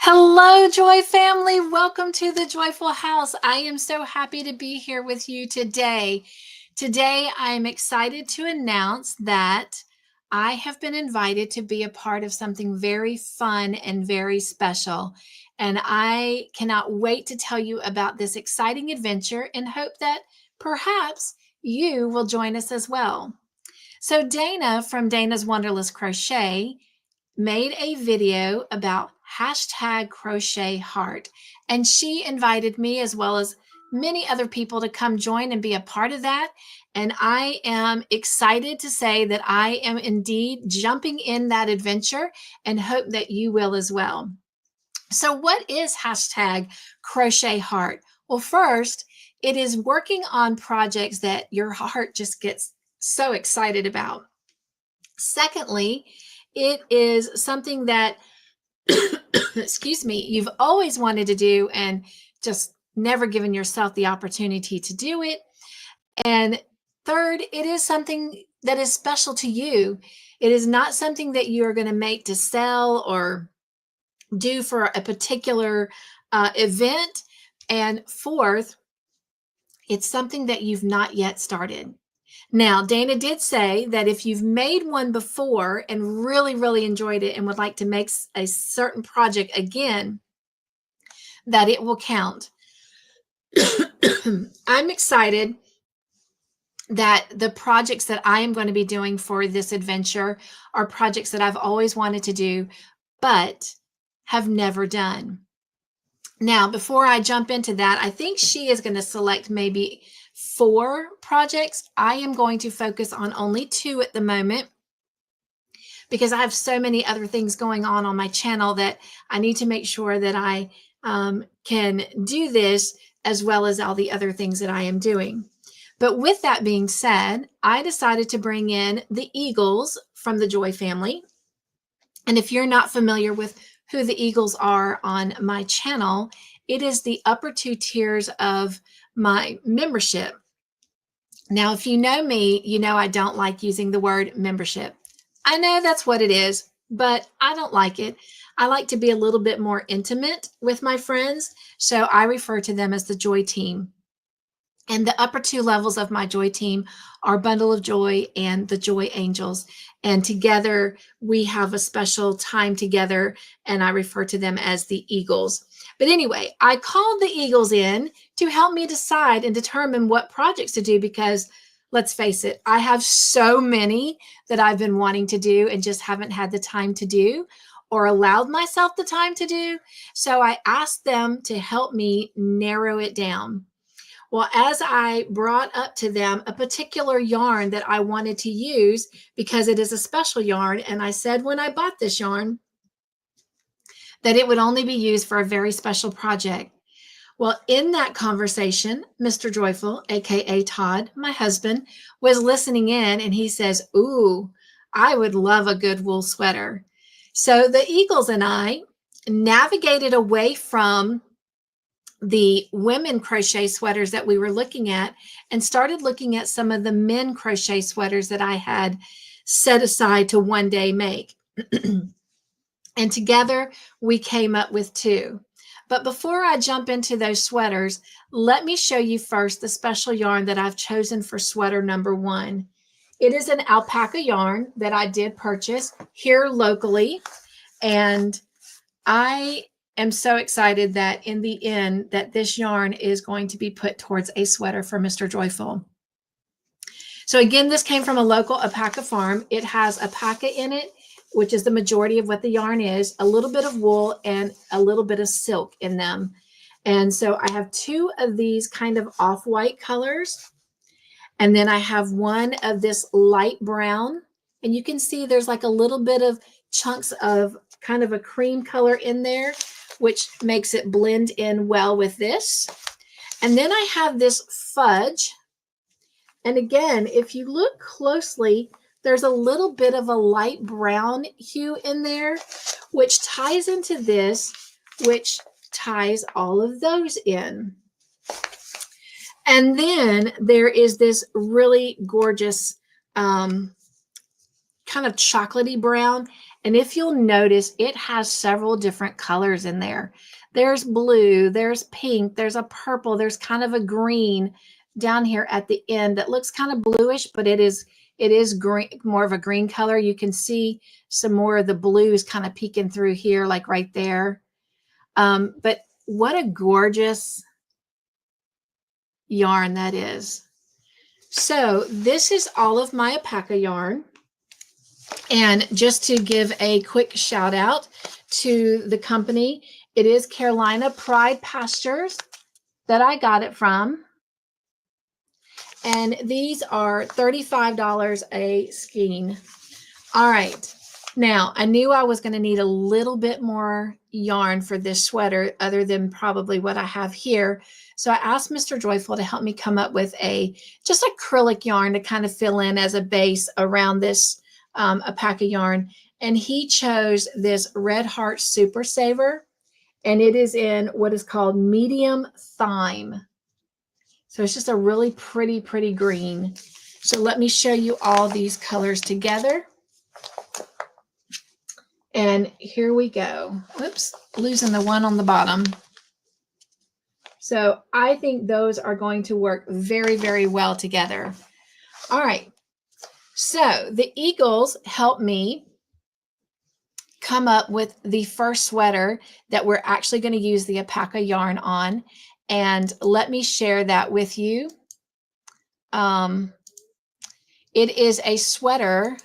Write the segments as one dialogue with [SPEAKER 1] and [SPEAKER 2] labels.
[SPEAKER 1] Hello, Joy family. Welcome to the Joyful House. I am so happy to be here with you today. Today, I am excited to announce that I have been invited to be a part of something very fun and very special. And I cannot wait to tell you about this exciting adventure and hope that perhaps you will join us as well. So, Dana from Dana's Wanderlust Crochet made a video about hashtag crochet heart. And she invited me as well as many other people to come join and be a part of that. And I am excited to say that I am indeed jumping in that adventure and hope that you will as well. So what is hashtag crochet heart? Well, first, it is working on projects that your heart just gets so excited about. Secondly, it is something that, excuse me, you've always wanted to do and just never given yourself the opportunity to do it. And third, it is something that is special to you. It is not something that you are going to make to sell or do for a particular event. And fourth, it's something that you've not yet started. Now, Dana did say that if you've made one before and really, really enjoyed it and would like to make a certain project again, that it will count. I'm excited that the projects that I am going to be doing for this adventure are projects that I've always wanted to do, but have never done. Now, before I jump into that, I think she is going to select maybe 4 projects. I am going to focus on only 2 at the moment because I have so many other things going on my channel that I need to make sure that I can do this as well as all the other things that I am doing. But with that being said, I decided to bring in the Eagles from the Joy family. And if you're not familiar with who the Eagles are on my channel, it is the upper 2 tiers of my membership. Now, if you know me, you know I don't like using the word membership. I know that's what it is, but I don't like it. I like to be a little bit more intimate with my friends, so I refer to them as the Joy team. And the upper 2 levels of my Joy team are Bundle of Joy and the Joy Angels. And together we have a special time together, and I refer to them as the Eagles. But anyway, I called the Eagles in to help me decide and determine what projects to do because let's face it, I have so many that I've been wanting to do and just haven't had the time to do or allowed myself the time to do. So I asked them to help me narrow it down. Well, as I brought up to them a particular yarn that I wanted to use because it is a special yarn, and I said when I bought this yarn that it would only be used for a very special project. Well, in that conversation, Mr. Joyful, aka Todd, my husband, was listening in, and he says, "Ooh, I would love a good wool sweater." So the Eagles and I navigated away from the women crochet sweaters that we were looking at and started looking at some of the men crochet sweaters that I had set aside to one day make. And together we came up with 2. But before I jump into those sweaters, let me show you first the special yarn that I've chosen for sweater number 1. It is an alpaca yarn that I did purchase here locally, and I am so excited that in the end that this yarn is going to be put towards a sweater for Mr. Joyful. So again, this came from a local alpaca farm. It has alpaca in it, which is the majority of what the yarn is, a little bit of wool and a little bit of silk in them. And so I have 2 of these kind of off-white colors. And then I have one of this light brown. And you can see there's like a little bit of chunks of kind of a cream color in there, which makes it blend in well with this. And then I have this fudge. And again, if you look closely, there's a little bit of a light brown hue in there, which ties into this, which ties all of those in. And then there is this really gorgeous kind of chocolatey brown. And if you'll notice, it has several different colors in there. There's blue, there's pink, there's a purple, there's kind of a green down here at the end that looks kind of bluish, but it is green, more of a green color. You can see some more of the blues kind of peeking through here, like right there. But what a gorgeous yarn that is. So this is all of my alpaca yarn. And just to give a quick shout out to the company, it is Carolina Pride Pastures that I got it from. And these are $35 a skein. All right. Now, I knew I was going to need a little bit more yarn for this sweater other than probably what I have here. So I asked Mr. Joyful to help me come up with just acrylic yarn to kind of fill in as a base around this alpaca yarn. And he chose this Red Heart Super Saver, and it is in what is called medium thyme. So it's just a really pretty, pretty green. So let me show you all these colors together. And here we go. Oops, losing the one on the bottom. So I think those are going to work very, very well together. All right. So the Eagles helped me come up with the first sweater that we're actually going to use the alpaca yarn on. And let me share that with you. It is a sweater,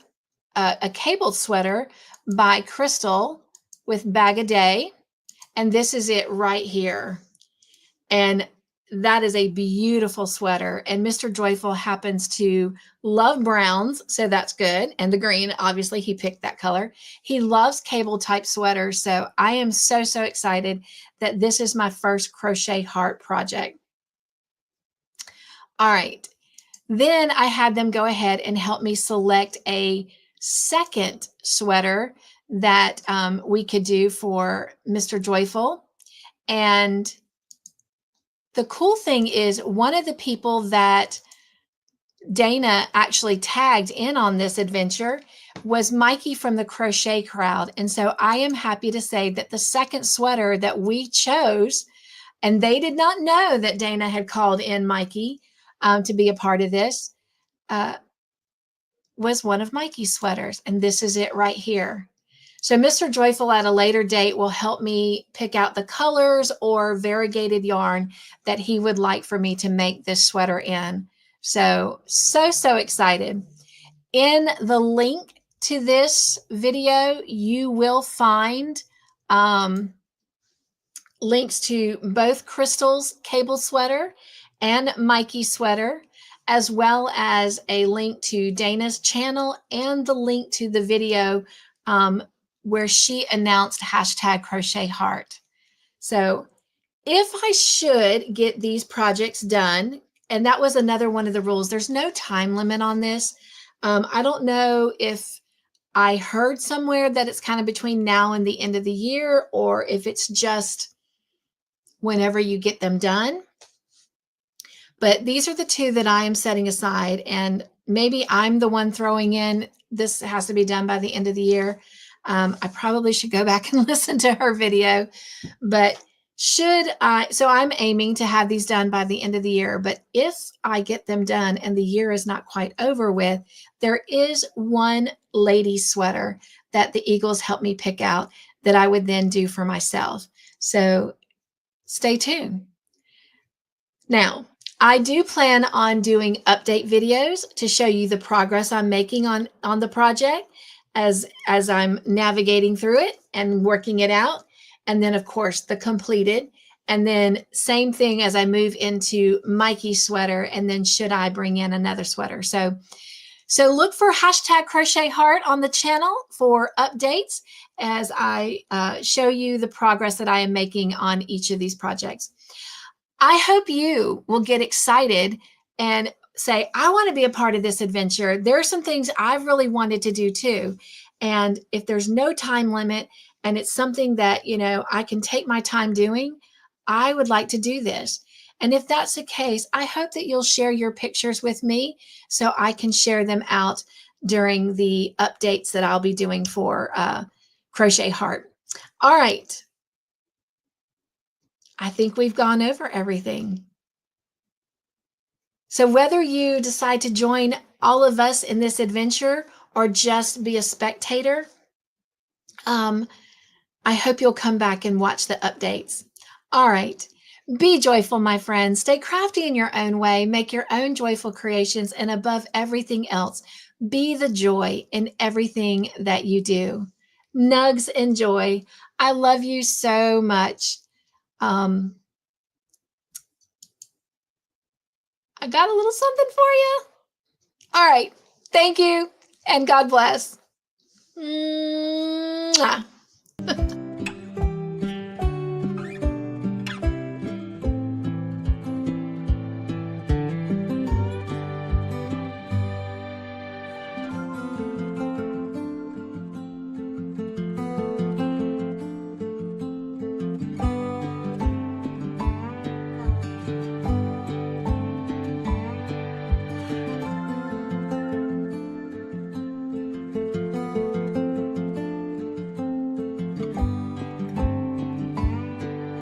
[SPEAKER 1] a cabled sweater by Crystal with Bag a Day. And this is it right here. And that is a beautiful sweater. And Mr. Joyful happens to love browns, so that's good. And the green, obviously, he picked that color. He loves cable type sweaters. So I am so, so excited that this is my first crochet heart project. All right. Then I had them go ahead and help me select a second sweater that we could do for Mr. Joyful. And the cool thing is, one of the people that Dana actually tagged in on this adventure was Mikey from the Crochet Crowd. And so I am happy to say that the second sweater that we chose, and they did not know that Dana had called in Mikey to be a part of this, was one of Mikey's sweaters. And this is it right here. So Mr. Joyful at a later date will help me pick out the colors or variegated yarn that he would like for me to make this sweater in. So excited. In the link to this video, you will find links to both Crystal's cable sweater and Mikey's sweater, as well as a link to Dana's channel and the link to the video where she announced #CrochetHeart. So if I should get these projects done, and that was another one of the rules, there's no time limit on this. I don't know if I heard somewhere that it's kind of between now and the end of the year, or if it's just whenever you get them done. But these are the two that I am setting aside, and maybe I'm the one throwing in, this has to be done by the end of the year. I probably should go back and listen to her video, but so I'm aiming to have these done by the end of the year. But if I get them done and the year is not quite over with, there is one lady sweater that the Eagles helped me pick out that I would then do for myself. So stay tuned. Now, I do plan on doing update videos to show you the progress I'm making on the project as I'm navigating through it and working it out. And then, of course, the completed. And then same thing as I move into Mikey's sweater. And then should I bring in another sweater? So look for #CrochetHeart on the channel for updates as I show you the progress that I am making on each of these projects. I hope you will get excited and say, I want to be a part of this adventure. There are some things I've really wanted to do too. And if there's no time limit and it's something that, I can take my time doing, I would like to do this. And if that's the case, I hope that you'll share your pictures with me so I can share them out during the updates that I'll be doing for Crochet Heart. All right. I think we've gone over everything. So whether you decide to join all of us in this adventure or just be a spectator, I hope you'll come back and watch the updates. All right. Be joyful, my friends. Stay crafty in your own way. Make your own joyful creations. And above everything else, be the joy in everything that you do. Nugs and joy. I love you so much. I got a little something for you. All right. Thank you. And God bless. Mwah.